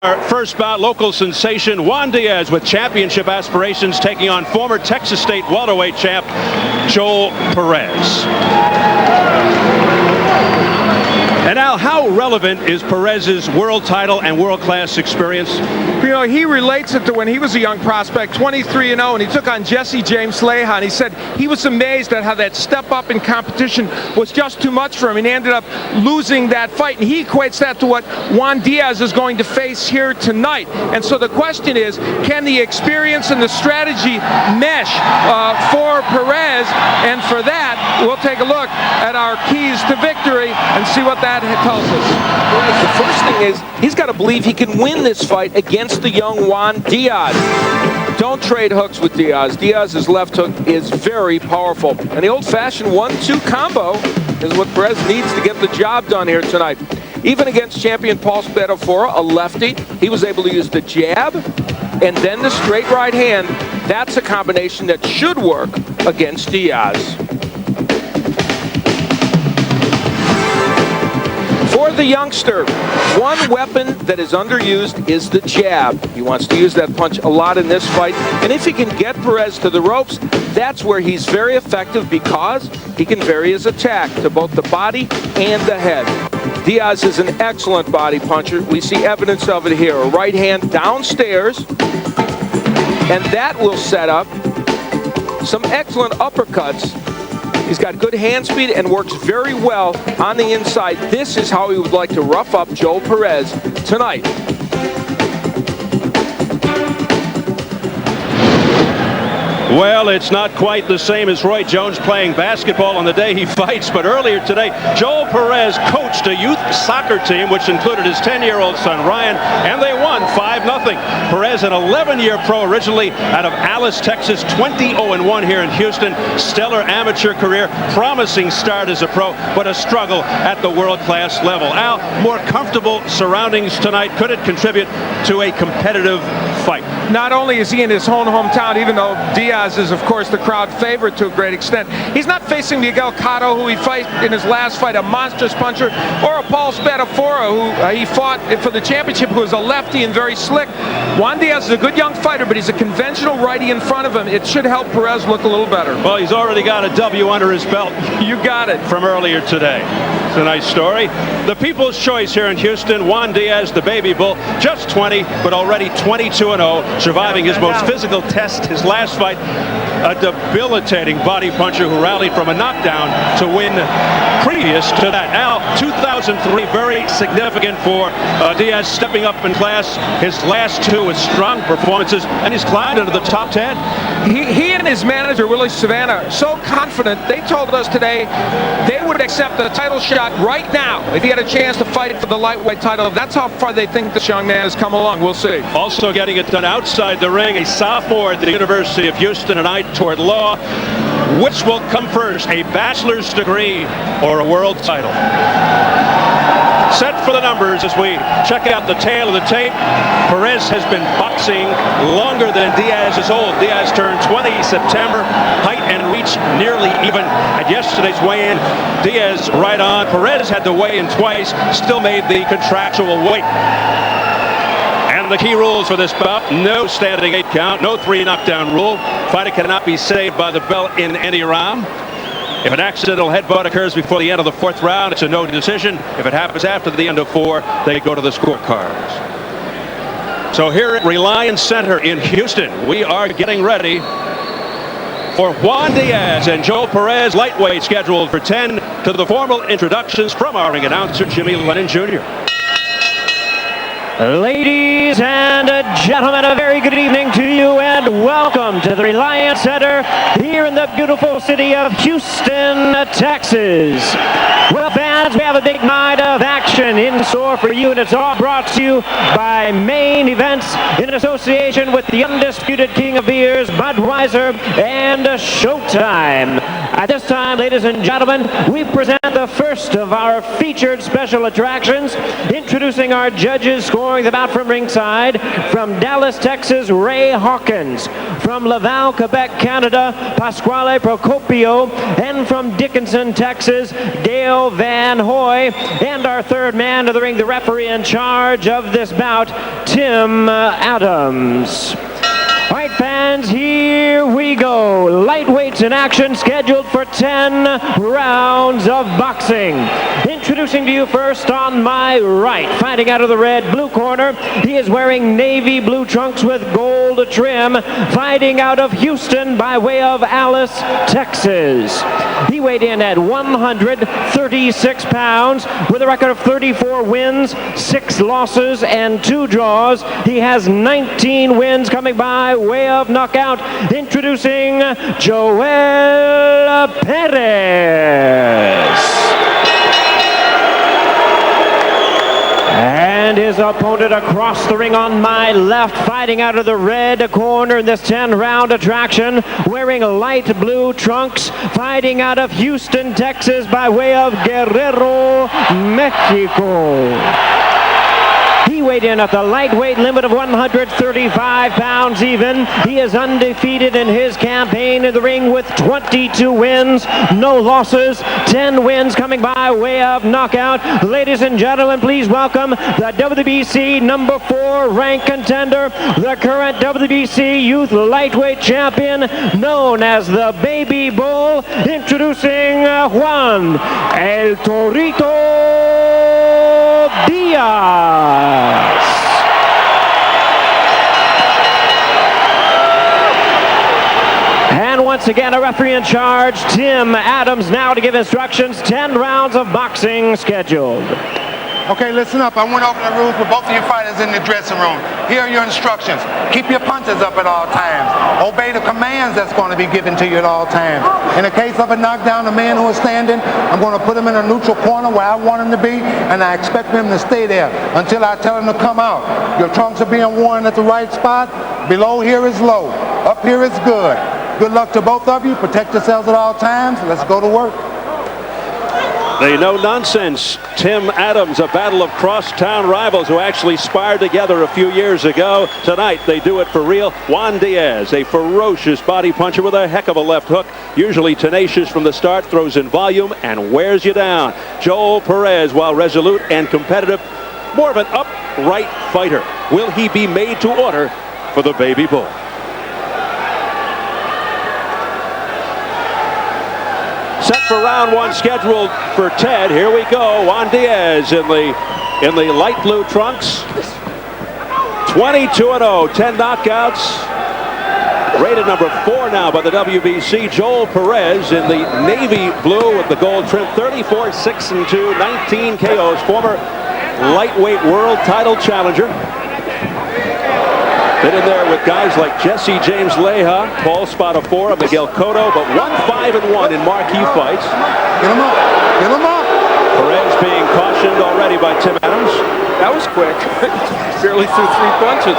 Our first bout, local sensation Juan Diaz with championship aspirations taking on former Texas State welterweight champ Joel Perez. And now, how relevant is Perez's world title and world-class experience? You know, he relates it to when he was a young prospect, 23-0, and he took on Jesse James Lehan. He said he was amazed at how that step up in competition was just too much for him, and he ended up losing that fight. And he equates that to what Juan Diaz is going to face here tonight. And so the question is, can the experience and the strategy mesh for Perez? And for that, we'll take a look at our keys to victory and see what that tells us. The first thing is he's got to believe he can win this fight against the young Juan Diaz. Don't trade hooks with Diaz. Diaz's left hook is very powerful. And the old-fashioned 1-2 combo is what Perez needs to get the job done here tonight. Even against champion Paul Spadafora, a lefty, he was able to use the jab and then the straight right hand. That's a combination that should work against Diaz. For the youngster, one weapon that is underused is the jab. He wants to use that punch a lot in this fight. And if he can get Perez to the ropes, that's where he's very effective because he can vary his attack to both the body and the head. Diaz is an excellent body puncher. We see evidence of it here. A right hand downstairs, and that will set up some excellent uppercuts. He's got good hand speed and works very well on the inside. This is how he would like to rough up Joel Perez tonight. Well, it's not quite the same as Roy Jones playing basketball on the day he fights, but earlier today, Joel Perez coached a youth soccer team, which included his 10-year-old son, Ryan, and they won 5-0. Perez, an 11-year pro originally out of Alice, Texas, 20-0-1 here in Houston. Stellar amateur career, promising start as a pro, but a struggle at the world-class level. Al, more comfortable surroundings tonight. Could it contribute to a competitive fight? Not only is he in his own hometown, even though Diaz is, of course, the crowd favorite to a great extent, he's not facing Miguel Cotto, who he faced in his last fight, a monstrous puncher, or a Paul Spadafora, who he fought for the championship, who is a lefty and very slick. Juan Diaz is a good young fighter, but he's a conventional righty in front of him. It should help Perez look a little better. Well, he's already got a W under his belt. You got it. From earlier today. It's a nice story. The people's choice here in Houston, Juan Diaz, the baby bull, just 20, but already 22-0, surviving his most physical test, his last fight, a debilitating body puncher who rallied from a knockdown to win previous to that. Al, 2003, very significant for Diaz, stepping up in class. His last two with strong performances, and he's climbed into the top 10. He and his manager, Willie Savannah, are so confident. They told us today they would accept a title shot right now if he had a chance to fight for the lightweight title. That's how far they think this young man has come along. We'll see. Also getting it done outside the ring, a sophomore at the University of Houston, an eye toward law. Which will come first, a bachelor's degree or a world title? Set for the numbers as we check out the tail of the tape. Perez has been boxing longer than Diaz is old. Diaz turned 20 September. Height and reach nearly even at yesterday's weigh-in. Diaz right on. Perez had to weigh in twice, still made the contractual weight. And the key rules for this bout: no standing 8 count, no 3 knockdown rule. Fighter cannot be saved by the bell in any round. If an accidental headbutt occurs before the end of the 4th round, it's a no decision. If it happens after the end of 4, they go to the scorecards. So here at Reliant Center in Houston, we are getting ready for Juan Diaz and Joel Perez, lightweight, scheduled for 10. To the formal introductions from our ring announcer, Jimmy Lennon Jr. Ladies and gentlemen, a very good evening to you and welcome to the Reliant Center here in the beautiful city of Houston, Texas. Well, fans, we have a big night of action in store for you, and it's all brought to you by Main Events in association with the undisputed king of beers, Budweiser, and Showtime. At this time, ladies and gentlemen, we present the first of our featured special attractions. Introducing our judges scoring the bout from ringside. From Dallas, Texas, Ray Hawkins. From Laval, Quebec, Canada, Pasquale Procopio. And from Dickinson, Texas, Dale Van Hoy. And our third man to the ring, the referee in charge of this bout, Tim Adams. All right, fans, here we go. Lightweights in action, scheduled for 10 rounds of boxing. Introducing to you first on my right, fighting out of the red-blue corner, he is wearing navy blue trunks with gold trim, fighting out of Houston by way of Alice, Texas. He weighed in at 136 pounds with a record of 34 wins, 6 losses, and 2 draws. He has 19 wins coming by way of knockout. Introducing Joel Perez. And his opponent across the ring on my left, fighting out of the red corner in this 10-round attraction, wearing light blue trunks, fighting out of Houston, Texas by way of Guerrero, Mexico. He weighed in at the lightweight limit of 135 pounds even. He is undefeated in his campaign in the ring with 22 wins, no losses, 10 wins coming by way of knockout. Ladies and gentlemen, please welcome the WBC number 4 ranked contender, the current WBC youth lightweight champion, known as the Baby Bull, introducing Juan El Torito Diaz. And once again, a referee in charge, Tim Adams, now to give instructions. 10 rounds of boxing scheduled. Okay, listen up. I went over the rules with both of you fighters in the dressing room. Here are your instructions. Keep your punches up at all times. Obey the commands that's going to be given to you at all times. In the case of a knockdown, the man who is standing, I'm going to put him in a neutral corner where I want him to be, and I expect him to stay there until I tell him to come out. Your trunks are being worn at the right spot. Below here is low. Up here is good. Good luck to both of you. Protect yourselves at all times. Let's go to work. The no-nonsense Tim Adams, a battle of crosstown rivals who actually sparred together a few years ago. Tonight, they do it for real. Juan Diaz, a ferocious body puncher with a heck of a left hook, usually tenacious from the start, throws in volume and wears you down. Joel Perez, while resolute and competitive, more of an upright fighter. Will he be made to order for the Baby Bull? Set for round 1, scheduled for Ted. Here we go. Juan Diaz in the light blue trunks. 22-0, 10 knockouts. Rated number 4 now by the WBC. Joel Perez in the navy blue with the gold trim. 34, 6-2, 19 KOs. Former lightweight world title challenger. Been in there with guys like Jesse James Leija, Paul Spadafora, Miguel Cotto, but 1-5-1 in marquee fights. Get him up. Get him up. Perez being cautioned already by Tim Adams. That was quick. Barely threw 3 punches.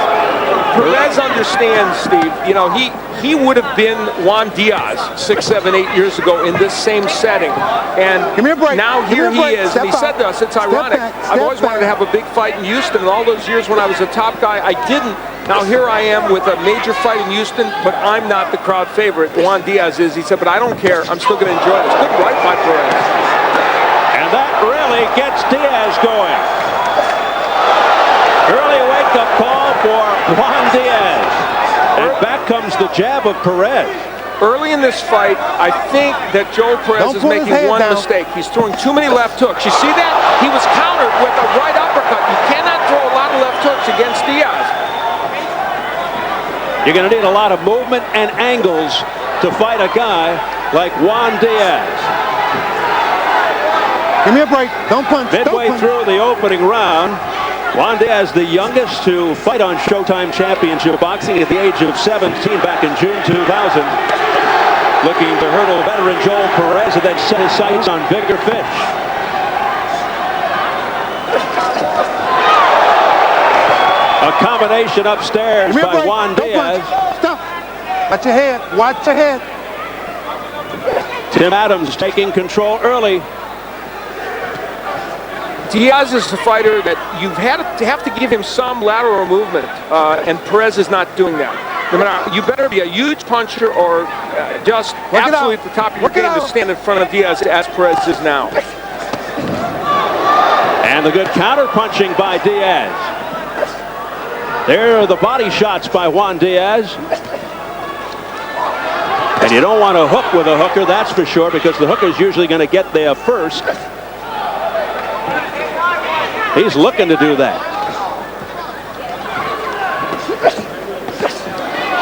Perez understands, Steve. You know, he would have been Juan Diaz 6, 7, 8 years ago in this same setting. And Give me a break. now here he is. And he said to us, it's ironic. I've always wanted to have a big fight in Houston. And all those years when I was a top guy, I didn't. Now here I am with a major fight in Houston, but I'm not the crowd favorite. Juan Diaz is. He said, but I don't care. I'm still going to enjoy it. It's good right by Perez. And that really gets Diaz going. Early wake-up call for Juan Diaz. And back comes the jab of Perez. Early in this fight, I think that Joel Perez is making one mistake. He's throwing too many left hooks. You see that? He was countered with a right uppercut. You cannot throw a lot of left hooks against Diaz. You're going to need a lot of movement and angles to fight a guy like Juan Diaz. Give me a break. Don't punch. Midway through the opening round, Juan Diaz, the youngest to fight on Showtime Championship Boxing at the age of 17 back in June 2000. Looking to hurdle veteran Joel Perez and then set his sights on bigger fish. A combination upstairs by Juan Diaz. Stop. Watch your head. Watch your head. Tim Adams taking control early. Diaz is a fighter that you've have to give him some lateral movement, and Perez is not doing that. No matter, you better be a huge puncher or just absolutely at the top of your game to stand in front of Diaz as Perez is now. And the good counter punching by Diaz. There are the body shots by Juan Diaz. And you don't want to hook with a hooker, that's for sure, because the hooker's usually going to get there first. He's looking to do that.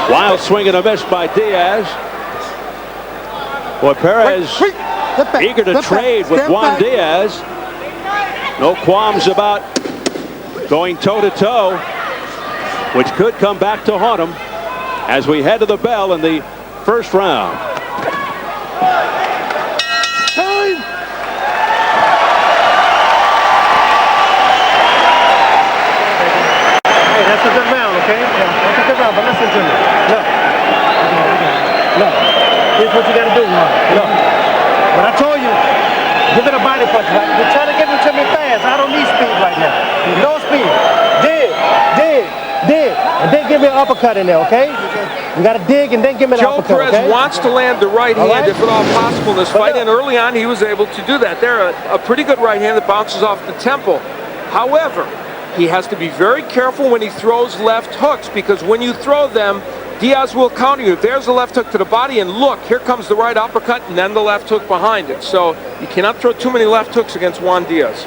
Wild swing and a miss by Diaz. Boy, Perez eager to trade with Juan Diaz. No qualms about going toe-to-toe, which could come back to haunt him as we head to the bell in the first round. Time. Hey, that's a good round, okay? Yeah, that's a good round, but listen to me. Look. Here's what you gotta do, Juan. Look. What I told you, give it a body punch, right? You're trying to give it to me fast. I don't need speed right now. No speed. Dig. And then give me an uppercut in there, okay? You gotta dig and then give me an Joel uppercut, Perez okay? wants to land the right hand if at all possible in this fight, and early on he was able to do that. They're a pretty good right hand that bounces off the temple. However, he has to be very careful when he throws left hooks, because when you throw them, Diaz will counter you. If there's a left hook to the body, and look, here comes the right uppercut and then the left hook behind it. So you cannot throw too many left hooks against Juan Diaz.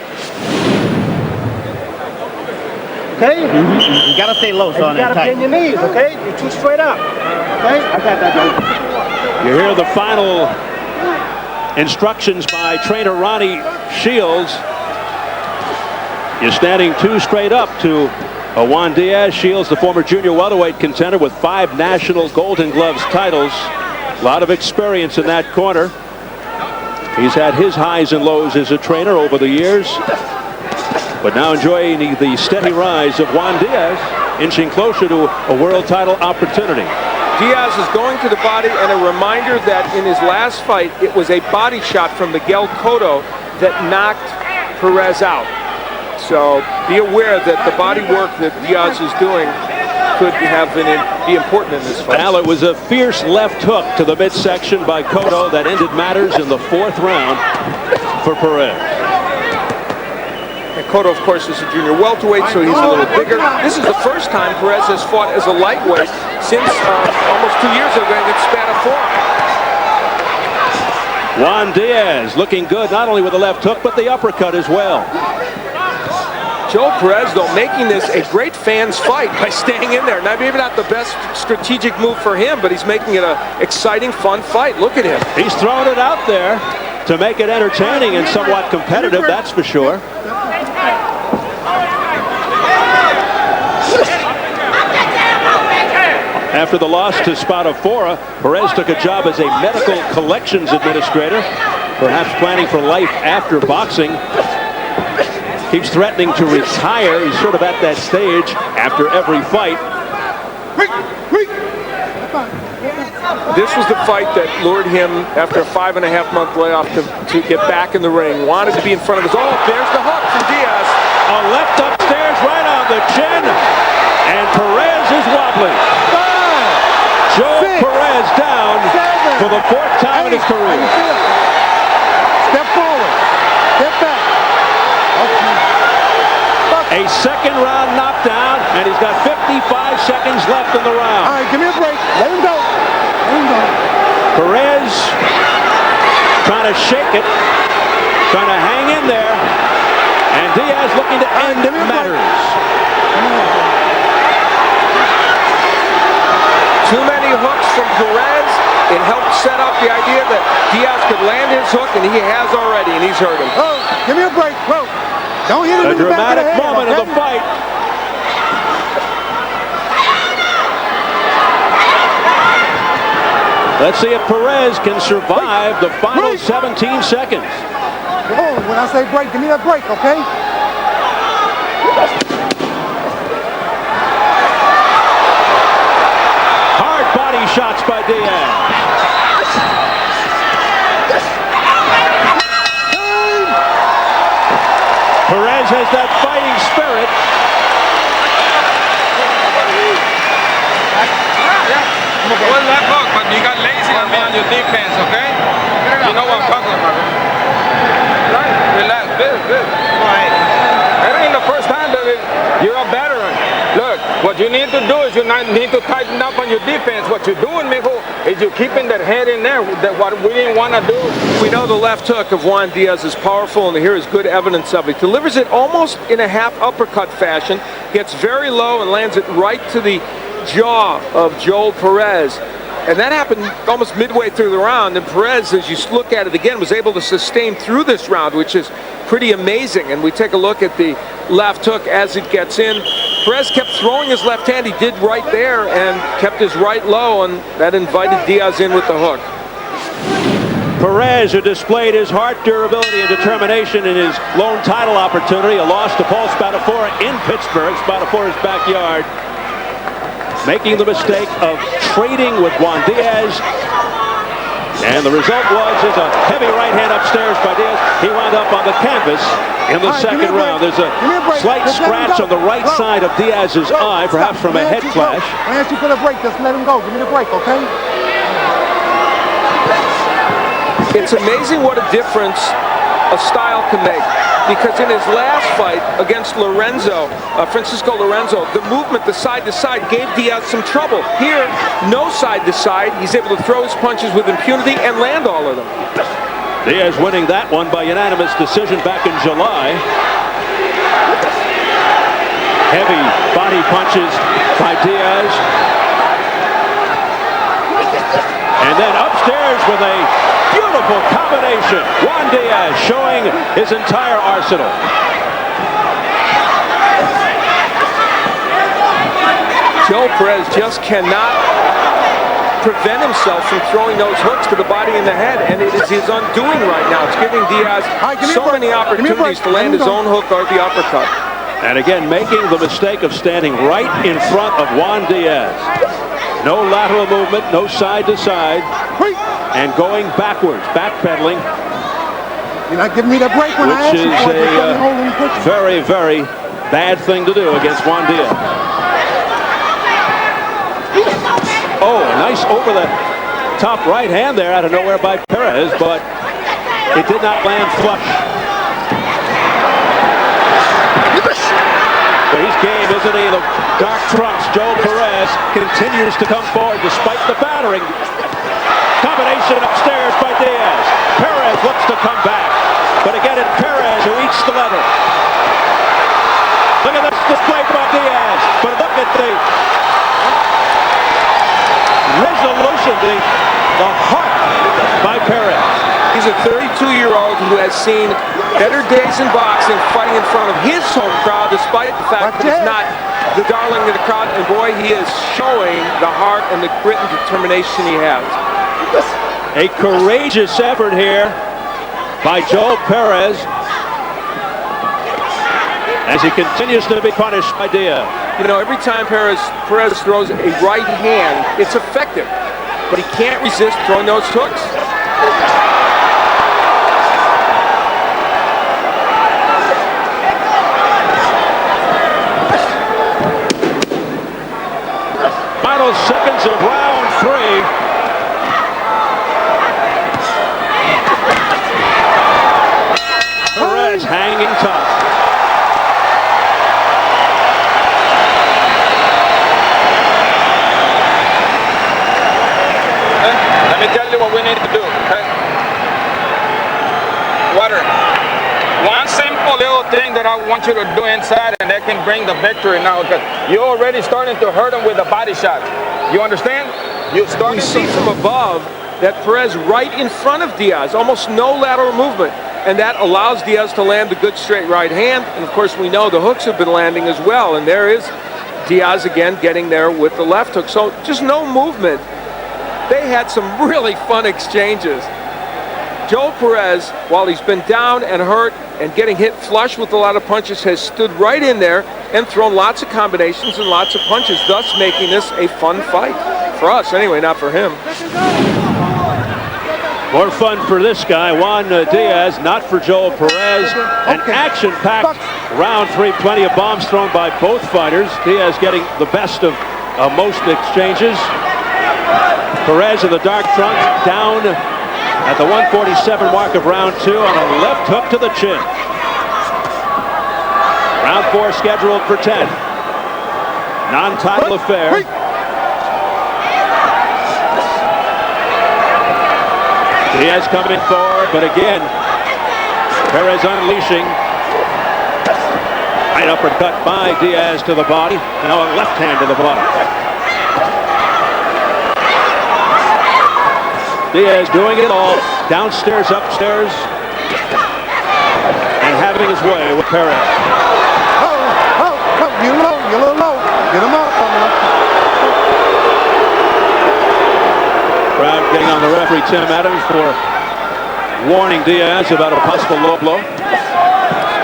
Okay? You gotta stay low, son. You gotta bend your knees, okay? You're too straight up. Okay? I got that, guy. You hear the final instructions by trainer Ronnie Shields. You're standing two straight up to Juan Diaz. Shields, the former junior welterweight contender with 5 national Golden Gloves titles. A lot of experience in that corner. He's had his highs and lows as a trainer over the years, but now enjoying the steady rise of Juan Diaz, inching closer to a world title opportunity. Diaz is going to the body, and a reminder that in his last fight, it was a body shot from Miguel Cotto that knocked Perez out. So be aware that the body work that Diaz is doing could be important in this fight. Well, it was a fierce left hook to the midsection by Cotto that ended matters in the 4th round for Perez. And Cotto, of course, is a junior welterweight, so he's a little bigger. This is the first time Perez has fought as a lightweight since almost 2 years ago against Spatafor. Juan Diaz looking good, not only with the left hook, but the uppercut as well. Joel Perez, though, making this a great fans fight by staying in there. Now, maybe not the best strategic move for him, but he's making it an exciting, fun fight. Look at him. He's throwing it out there to make it entertaining and somewhat competitive, that's for sure. After the loss to Spatafor, Perez took a job as a medical collections administrator, perhaps planning for life after boxing. Keeps threatening to retire. He's sort of at that stage after every fight. This was the fight that lured him after a 5.5-month layoff to get back in the ring. Wanted to be in front of his. Oh, there's the hook from Diaz. A left upstairs right on the chin. And Perez is wobbly. Joel Perez down for the 4th time in his career. Step forward. Step back. A 2nd round knockdown, and he's got 55 seconds left in the round. All right, give me a break. Let him go. Let him go. Perez trying to shake it, trying to hang in there, and Diaz looking to end matters. Too many hooks from Perez. It helped set up the idea that Diaz could land his hook, and he has already, and he's hurt him. Oh, give me a break. Whoa. Don't hit him A in the back of the dramatic head, moment okay? of the fight. Let's see if Perez can survive the final 17 seconds. Oh, when I say break, give me that break, okay? Hard body shots by Diaz. Well, that look, but you got lazy on me on your defense, okay? You know what I'm talking about. Right? Relax. Good. That ain't the first time that you're a veteran. Look, what you need to do is you need to tighten up on your defense. What you're doing, mijo, is you're keeping that head in there. That what we didn't want to do. We know the left hook of Juan Diaz is powerful, and here is good evidence of it. Delivers it almost in a half uppercut fashion, gets very low and lands it right to the jaw of Joel Perez. And that happened almost midway through the round, and Perez, as you look at it again, was able to sustain through this round, which is pretty amazing. And we take a look at the left hook as it gets in. Perez kept throwing his left hand. He did right there and kept his right low, and that invited Diaz in with the hook. Perez, who displayed his heart, durability, and determination in his lone title opportunity, a loss to Paul Spadafora in Pittsburgh, Spadafora's backyard, making the mistake of trading with Juan Diaz. And the result was a heavy right hand upstairs by Diaz. He wound up on the canvas in the second round. There's a slight scratch on the right side of Diaz's eye, perhaps from a head clash. I asked you for the break. Just let him go. Give me the break, okay? It's amazing what a difference a style can make. Because in his last fight against Francisco Lorenzo, the movement, the side to side, gave Diaz some trouble. Here, no side to side. He's able to throw his punches with impunity and land all of them. Diaz winning that one by unanimous decision back in July. Heavy body punches by Diaz. And then upstairs with a beautiful combination. Juan Diaz showing his entire arsenal. Joel Perez just cannot prevent himself from throwing those hooks to the body and the head, and it is his undoing right now. It's giving Diaz so many opportunities to land his own hook or the uppercut. And again, making the mistake of standing right in front of Juan Diaz. No lateral movement, no side to side, and going backwards, backpedaling. You're not giving me the break when I ask you for it. Which is a very, very bad thing to do against Juan Diaz. Oh, a nice over the top right hand there out of nowhere by Perez, but it did not land flush. But he's game, isn't he? The dark trunks, Joel Perez, continues to come forward despite the battering. Combination upstairs by Diaz. Perez looks to come back. But again, it's Perez who eats the leather. Look at this display by Diaz. But look at the resolution, the heart by Perez. He's a 32-year-old who has seen better days in boxing fighting in front of his home crowd, despite the fact that he's not the darling of the crowd. And boy, he is showing the heart and the grit and determination he has. A courageous effort here by Joel Perez as he continues to be punished by Diaz. You know, every time Perez throws a right hand, it's effective, but he can't resist throwing those hooks. Final seconds of round 3. Perez hanging tough. Let me tell you what we need to do, okay? Water. One simple little thing that I want you to do inside, and that can bring the victory now, because you're already starting to hurt him with a body shot. You understand? You're starting to see from above that Perez right in front of Diaz, almost no lateral movement. And that allows Diaz to land the good straight right hand. And of course, we know the hooks have been landing as well. And there is Diaz again getting there with the left hook. So just no movement. They had some really fun exchanges. Joel Perez, while he's been down and hurt and getting hit flush with a lot of punches, has stood right in there and thrown lots of combinations and lots of punches, thus making this a fun fight. For us, anyway, not for him. More fun for this guy, Juan Diaz, not for Joel Perez. An action-packed round 3, plenty of bombs thrown by both fighters. Diaz getting the best of most exchanges. Perez in the dark trunk, down at the 147 mark of round 2 on a left hook to the chin. Round 4 scheduled for 10. Non-title affair. Diaz coming forward, but again, Perez unleashing. Right uppercut by Diaz to the body. Now a left hand to the body. Diaz doing it all. Downstairs, upstairs. And having his way with Perez. You're low, you're a little low. Get him up. Crowd getting on the referee, Tim Adams, for warning Diaz about a possible low blow.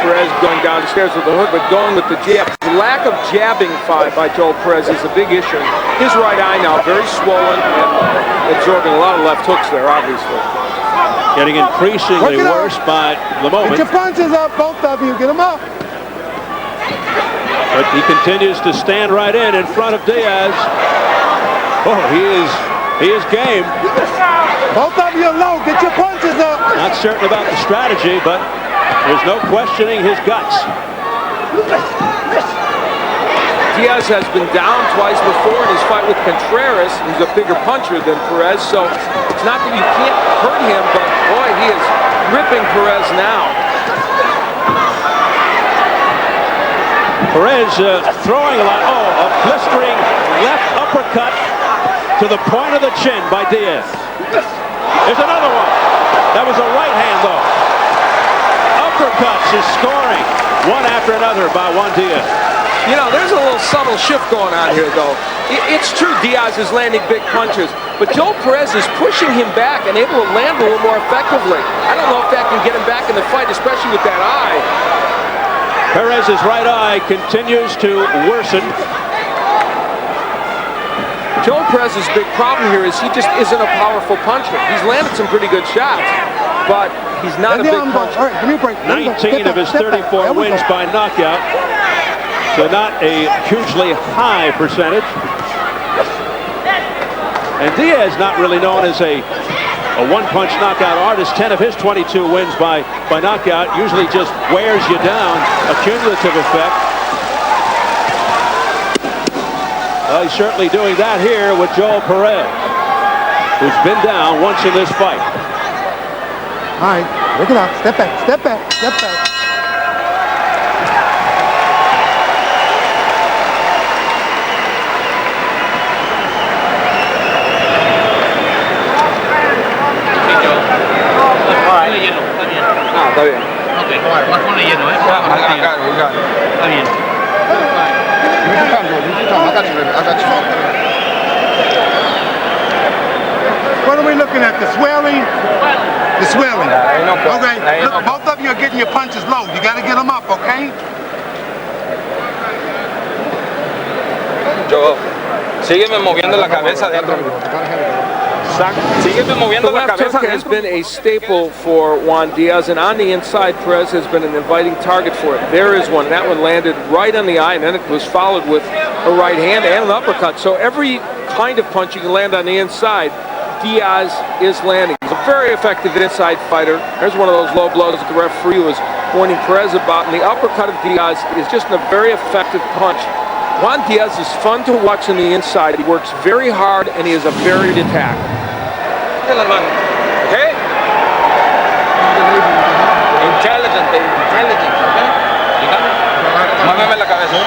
Perez going downstairs with the hook, but going with the jab. The lack of jabbing by Joel Perez is a big issue. His right eye now very swollen and absorbing a lot of left hooks there, obviously. Getting increasingly worse by the moment. Get your punches up, both of you. Get them up. But he continues to stand right in front of Diaz. Oh, he is game. Both of you are low. Get your punches up. Not certain about the strategy, but there's no questioning his guts. Diaz has been down twice before in his fight with Contreras. He's a bigger puncher than Perez, so it's not that you can't hurt him, but boy, he is ripping Perez now. Perez throwing a lot. Oh, a blistering left uppercut to the point of the chin by Diaz. There's another one. That was a right hand, though. Uppercuts is scoring one after another by Juan Diaz. You know, there's a little subtle shift going on here, though. It's true Diaz is landing big punches, but Joel Perez is pushing him back and able to land a little more effectively. I don't know if that can get him back in the fight, especially with that eye. Perez's right eye continues to worsen. Joel Perez's big problem here is he just isn't a powerful puncher. He's landed some pretty good shots, but he's not a big puncher. All right, give me a break. 19 of his 34 wins by knockout, so not a hugely high percentage. And Diaz not really known as a one-punch knockout artist. 10 of his 22 wins by knockout usually just wears you down, a cumulative effect. Well, he's certainly doing that here with Joel Perez, who's been down once in this fight. All right, look it up. Step back, step back, step back. Está bien. Ok, más con lleno, ¿eh? Está bien. What are we looking at? The swelling? The swelling. Okay, look, both of you are getting your punches low. You got to get them up, okay? Joel, sígueme moviendo la cabeza adentro. Sígueme moviendo la left cabeza hook has adentro. been a staple for Juan Diaz, and on the inside, Perez has been an inviting target for it. There is one. That one landed right on the eye, and then it was followed with a right hand and an uppercut. So every kind of punch you can land on the inside, Diaz is landing. He's a very effective inside fighter. There's one of those low blows that the referee was warning Perez about, and the uppercut of Diaz is just a very effective punch. Juan Diaz is fun to watch on the inside. He works very hard, and he is a varied attack. Okay? Intelligent, okay? Muéveme la cabeza.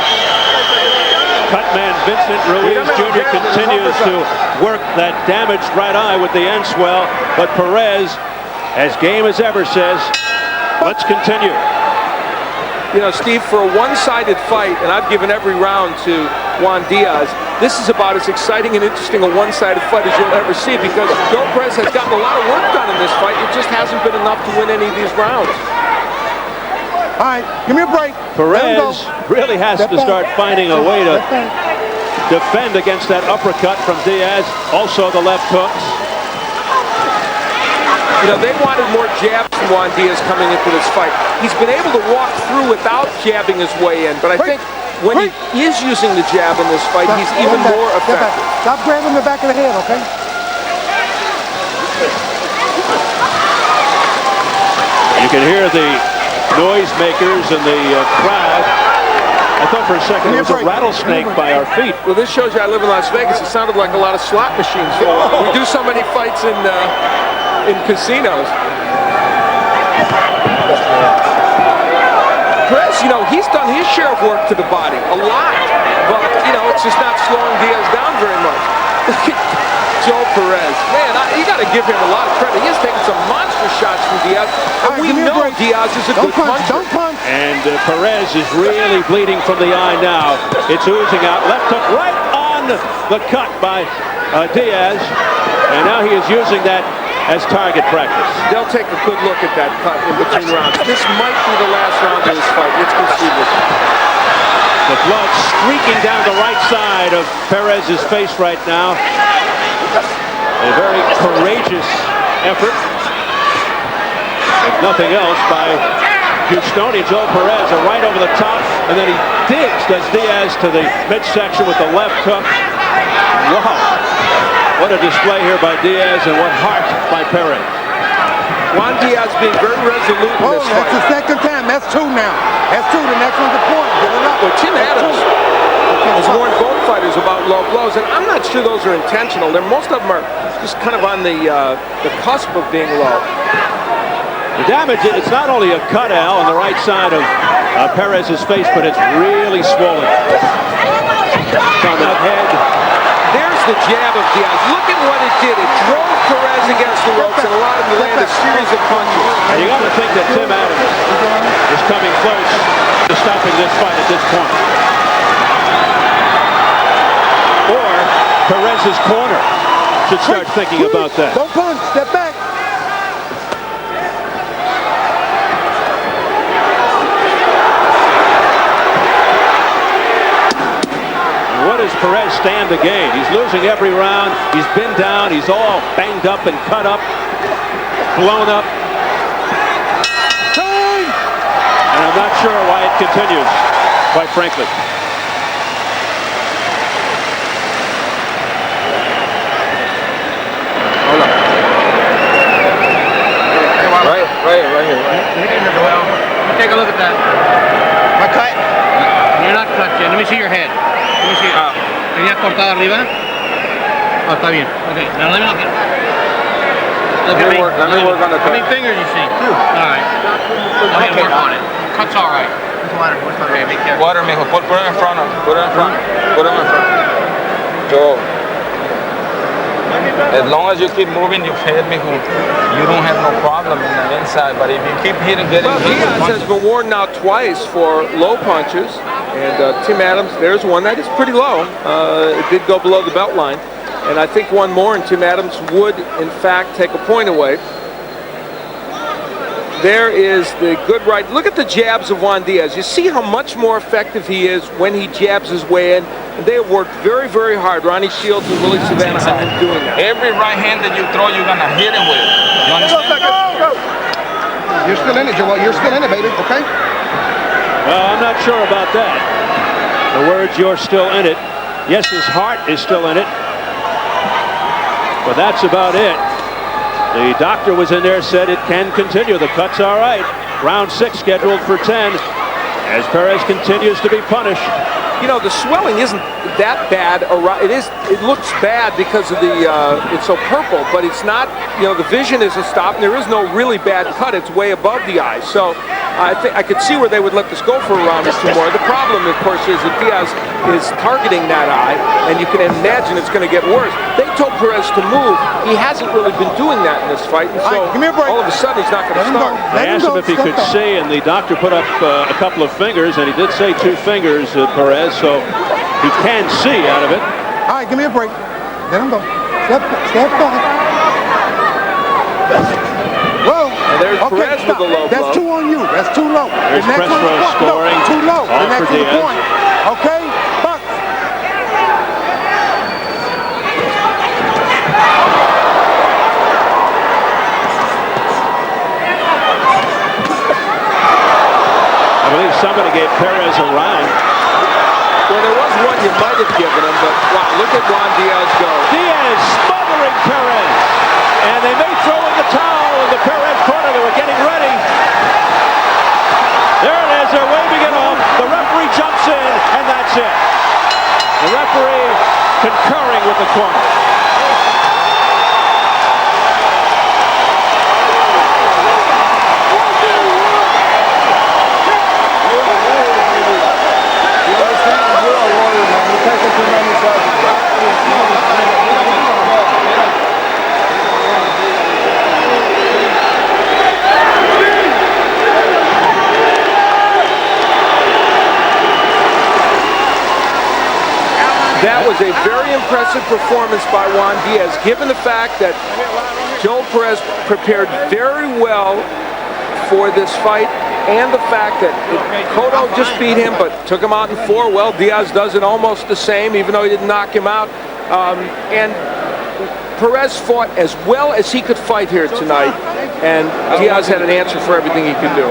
Cutman Vincent Ruiz Jr. continues to work that damaged right eye with the end swell, but Perez, as game as ever, says, let's continue. You know, Steve, for a one-sided fight, and I've given every round to Juan Diaz, this is about as exciting and interesting a one-sided fight as you'll ever see, because Joel Perez has gotten a lot of work done in this fight. It just hasn't been enough to win any of these rounds. All right, give me a break. Perez really has to start finding a way to defend against that uppercut from Diaz, also the left hooks. You know, they wanted more jabs from Juan Diaz coming into this fight. He's been able to walk through without jabbing his way in, but I think when he is using the jab in this fight, he's even more effective. Stop grabbing the back of the head, okay? You can hear the noisemakers in the crowd. I thought for a second it was a rattlesnake by our feet. Well, this shows you I live in Las Vegas. It sounded like a lot of slot machines. We do so many fights in casinos. Perez, you know, he's done his share of work to the body, a lot. But, you know, it's just not slowing Diaz down very much. Joel Perez. Man, you got to give him a lot of credit. He has taken some monster shots from Diaz. And we know Diaz is a good puncher. Don't punch. And Perez is really bleeding from the eye now. It's oozing out. Left hook right on the cut by Diaz. And now he is using that as target practice. They'll take a good look at that cut in between rounds. This might be the last round of this fight. Let's concede it. The blood streaking down the right side of Perez's face right now. A very courageous effort, if nothing else, by Houstonian Joel Perez, right over the top, and then he does Diaz to the midsection with the left hook. Wow, what a display here by Diaz, and what heart by Perez. Juan Diaz being very resolute in this fight. That's the second time. That's two now. That's two. The next one's a point. Get it up. Well, Tim Adams has warned both fighters about low blows, and I'm not sure those are intentional. Most of them are just kind of on the cusp of being low. The damage, it's not only a cut, Al, on the right side of Perez's face, but it's really swollen. It's on the head. There's the jab of Diaz. Look at what it did. It drove Perez against the ropes and allowed him to land a series of punches. And you got to think that Tim Adams is coming close to stopping this fight at this point. Or Perez's corner should start thinking about that. Don't punch. Step back. What does Perez stand to gain? He's losing every round. He's been down. He's all banged up and cut up, blown up. Time. And I'm not sure why it continues, quite frankly. Hold on. Right here. Take a look at that. My cut? You're not cut yet. Let me see your head. Let me see. ¿Tenías cortado arriba? Oh, está bien. Okay. Now let me look at. Look at me. Let me work on the cut. How many fingers you see? Two. All right. Let me work on it. Cut's all right. Okay, be careful. Water, mijo. Put it in front of him. Put it in front. Put him in front. Joe. As long as you keep moving your head, mijo, you don't have no problem in the inside. But if you keep getting Well, Diaz has been warned now twice for low punches. And Tim Adams, there's one that is pretty low. It did go below the belt line. And I think one more, and Tim Adams would, in fact, take a point away. There is the good right. Look at the jabs of Juan Diaz. You see how much more effective he is when he jabs his way in. And they have worked very, very hard. Ronnie Shields and Willie Savannah have been doing that. every right hand that you throw, you're gonna hit him with. You understand? You're still in it, Joel. You're still in it, baby. Okay? Well, I'm not sure about that. The words, "you're still in it." Yes, his heart is still in it. But that's about it. The doctor was in there, said it can continue. The cut's all right. Round 6 scheduled for 10 as Perez continues to be punished. You know, the swelling isn't that bad. It looks bad because of the, it's so purple, but it's not, you know, the vision isn't stopped. There is no really bad cut. It's way above the eye. So I could see where they would let this go for a round or two more. The problem, of course, is that Diaz is targeting that eye, and you can imagine it's going to get worse. They told Perez to move. He hasn't really been doing that in this fight, and so all of a sudden he's not going to start. They asked him if he could see, and the doctor put up a couple of fingers, and he did say 2 fingers, Perez, so he can see out of it. All right, give me a break. Let him go. Step back. Whoa. And there's Perez with a low blow. That's 2 on you. That's too low. There's the next Prestro one scoring. No, too low. All The next for one's a Diaz. point. Okay? Buck. I believe somebody gave Perez a round. Well, there was one you might have given him, but wow, look at Juan Diaz go. Diaz smothering Perez. And they may throw in the towel in the Perez corner. They were getting ready. There it is. They're waving it off. The referee jumps in, and that's it. The referee concurring with the corner. That was a very impressive performance by Juan Diaz, given the fact that Joel Perez prepared very well for this fight, and the fact that Cotto just beat him but took him out in 4. Well, Diaz does it almost the same, even though he didn't knock him out. And Perez fought as well as he could fight here tonight, and Diaz had an answer for everything he could do.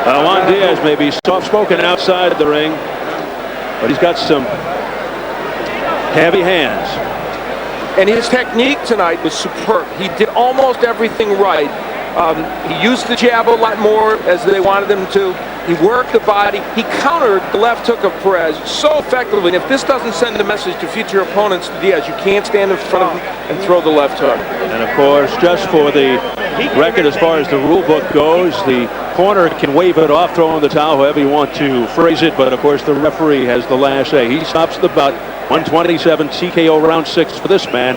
Juan Diaz may be soft-spoken outside the ring, but he's got some heavy hands. And his technique tonight was superb. He did almost everything right. He used the jab a lot more as they wanted him to. He worked the body. He countered the left hook of Perez so effectively. And if this doesn't send a message to future opponents to Diaz, you can't stand in front of him and throw the left hook. And of course, just for the record, as far as the rule book goes, the corner can wave it off, throw in the towel, however you want to phrase it. But of course, the referee has the last say. He stops the bout. 127 TKO round 6 for this man,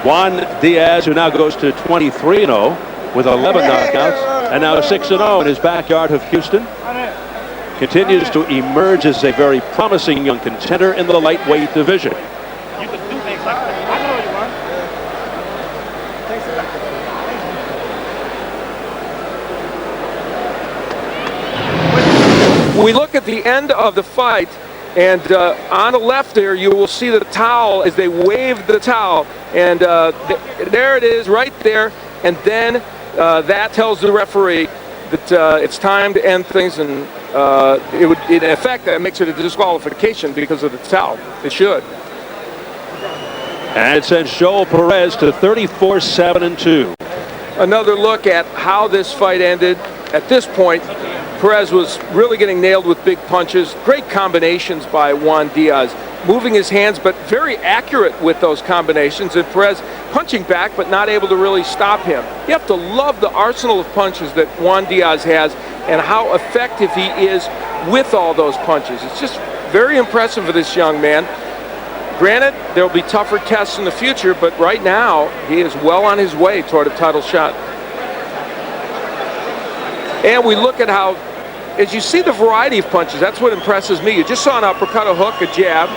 Juan Diaz, who now goes to 23-0 with 11 knockouts, and now 6-0 in his backyard of Houston. Continues to emerge as a very promising young contender in the lightweight division. We look at the end of the fight, and on the left there, you will see the towel as they wave the towel. And there it is right there. And then that tells the referee that it's time to end things. And in effect, that makes it a disqualification because of the towel. It should. And it sends Joel Perez to 34-7-2. Another look at how this fight ended. At this point, Perez was really getting nailed with big punches. Great combinations by Juan Diaz. Moving his hands, but very accurate with those combinations. And Perez punching back, but not able to really stop him. You have to love the arsenal of punches that Juan Diaz has and how effective he is with all those punches. It's just very impressive for this young man. Granted, there will be tougher tests in the future, but right now, he is well on his way toward a title shot. And we look at how, as you see the variety of punches, that's what impresses me. You just saw an uppercut, a hook, a jab.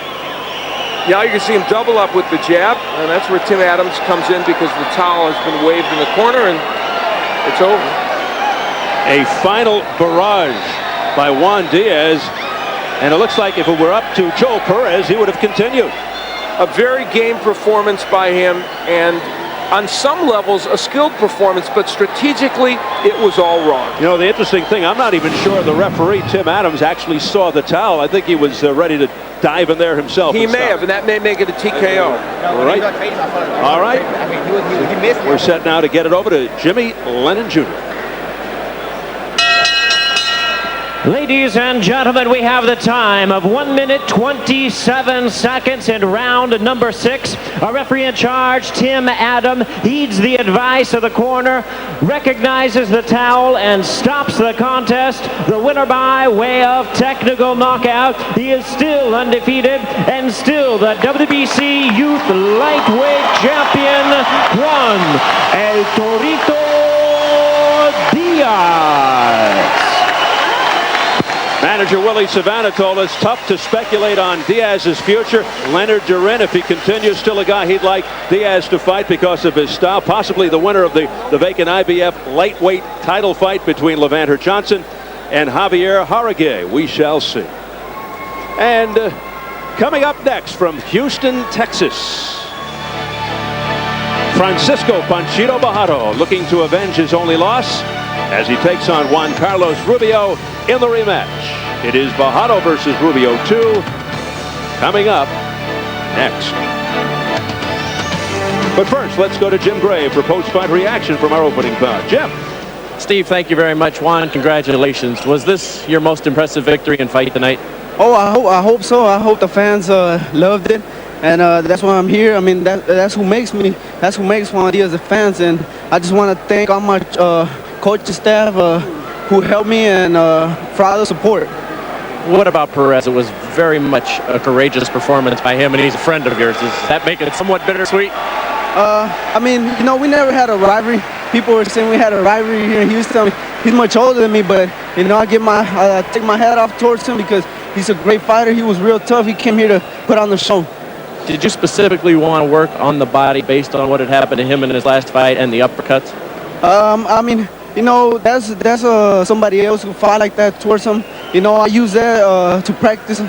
Now you can see him double up with the jab, and that's where Tim Adams comes in because the towel has been waved in the corner, and it's over. A final barrage by Juan Diaz, and it looks like if it were up to Joel Perez, he would have continued. A very game performance by him, and on some levels, a skilled performance, but strategically, it was all wrong. You know, the interesting thing, I'm not even sure the referee, Tim Adams, actually saw the towel. I think he was ready to dive in there himself. He may have, and that may make it a TKO. All right. All right. We're set now to get it over to Jimmy Lennon Jr. Ladies and gentlemen, we have the time of 1 minute 27 seconds in round number 6. Our referee in charge, Tim Adam, heeds the advice of the corner, recognizes the towel, and stops the contest. The winner by way of technical knockout. He is still undefeated and still the WBC Youth Lightweight Champion, Juan El Torito Diaz. Manager Willie Savannah told us tough to speculate on Diaz's future. Leonard Durin, if he continues, still a guy he'd like Diaz to fight because of his style. Possibly the winner of the vacant IBF lightweight title fight between Levander Johnson and Javier Jauregui. We shall see. And coming up next from Houston, Texas, Francisco Panchito Bajado looking to avenge his only loss as he takes on Juan Carlos Rubio in the rematch. It is Bajado versus Rubio 2. coming up next. But first, let's go to Jim Gray for post-fight reaction from our opening bout. Jim. Steve, thank you very much. Juan, congratulations. Was this your most impressive victory and fight tonight? Oh, I hope so. I hope the fans loved it, and that's why I'm here. I mean, that's who makes me. That's who makes Juan Diaz the fans, and I just want to thank all my coaching staff who helped me and for all the support. What about Perez? It was very much a courageous performance by him, and he's a friend of yours. Does that make it somewhat bittersweet? I mean, you know, we never had a rivalry. People were saying we had a rivalry here in Houston. He's much older than me, but you know, I take my hat off towards him because he's a great fighter. He was real tough. He came here to put on the show. Did you specifically want to work on the body based on what had happened to him in his last fight and the uppercuts? I mean, you know, that's somebody else who fought like that towards him. You know, I use that to practice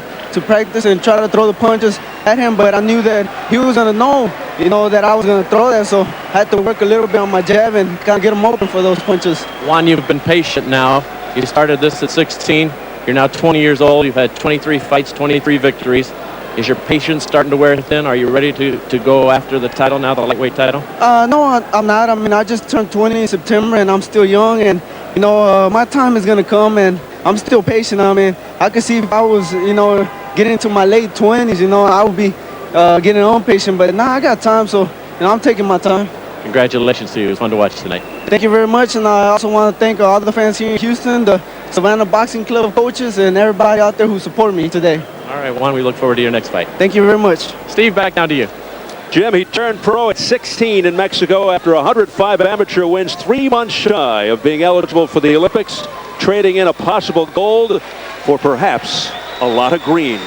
and try to throw the punches at him, but I knew that he was gonna know, you know, that I was gonna throw that, so I had to work a little bit on my jab and kind of get him open for those punches. Juan, you've been patient now. You started this at 16. You're now 20 years old. You've had 23 fights, 23 victories. Is your patience starting to wear thin? Are you ready to go after the title now, the lightweight title? No, I'm not. I mean, I just turned 20 in September, and I'm still young, and you know, my time is gonna come, and I'm still patient. I mean, I could see if I was, you know, getting into my late 20s, you know, I would be getting impatient, but now I got time, so you know, I'm taking my time. Congratulations to you. It was fun to watch tonight. Thank you very much, and I also want to thank all the fans here in Houston, the Savannah Boxing Club coaches, and everybody out there who support me today. All right, Juan, we look forward to your next fight. Thank you very much. Steve, back down to you. Jim, he turned pro at 16 in Mexico after 105 amateur wins, 3 months shy of being eligible for the Olympics, trading in a possible gold for perhaps a lot of green.